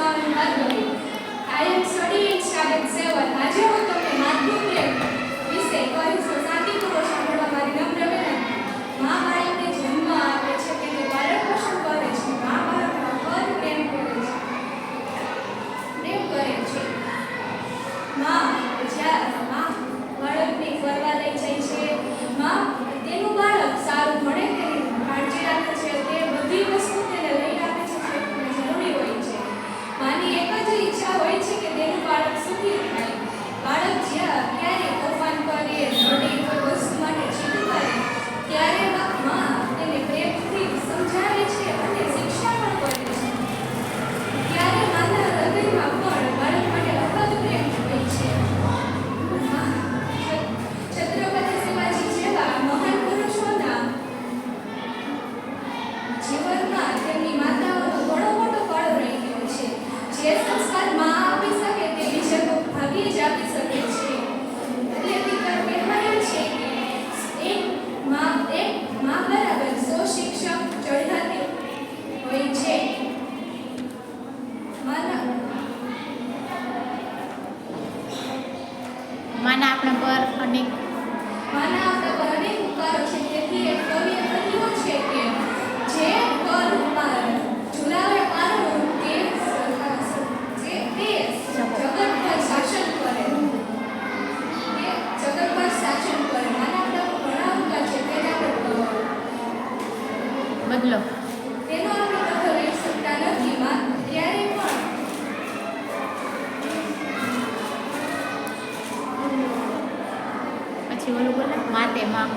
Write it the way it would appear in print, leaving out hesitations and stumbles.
Swami Bhargavi. I am studying standard 7. આજે હું તમને માતૃપ્રેમ વિશે કહીશું. શાંતિપૂર્વક સાંભળવા મારી નમ્ર વિનંતી. મા બાળકને જન્મ આપે છે કે તે બાળક પોષણ કરે છે. મા બાળકના પર પ્રેમ કરે છે. મા બાળકને ફરવા લઈ જાય છે. મા તેનું બાળક સારું ભણે તેની કાળજી રાખે છે. તે બધી વસ્તુ તેને લઈ આપે છે જે તેને જરૂરી હોય છે. માની એક જ ઈચ્છા હોય છે કે તેનું બાળક સુખી થાય. બાળક ક્યારે તોફાન કરે, રડે, કોઈ વસ્તુ માટે જીદ કરે ત્યારે મા તેને પ્રેમથી સમજાવે છે અને શિક્ષા પણ કરે છે. ત્યારે માના હૃદયમાં પણ બાળક માટે અખંડ પ્રેમ હોય છે. છત્રપતિ શિવાજી જેવા મહાન પુરુષોના જીવનમાં તેમની માતાઓનો ઘણો મોટો ફાળો રહ્યો છે. જે સંસ્કાર મા આપી શકે તે બીજા કોઈ ભાગ્યે જ આપી શકે છે. એટલે કહેવાય છે કે એક મા બરાબર 100 શિક્ષક ચઢાતી હોય છે. માના આપણા પર અનેક ઉપકારો છે. તેથી એક કવિએ કહ્યું છે કે જે કર ઝુલાવે પારણું તે જગત પર શાસન કરે. માના આપણા ઘણા ઉપકાર છે તેના પર બદલો તેનો આપણે બદલો લઈ શકતા નથી. ત્યારે પણ પછી ઓલું બોલે માતે માં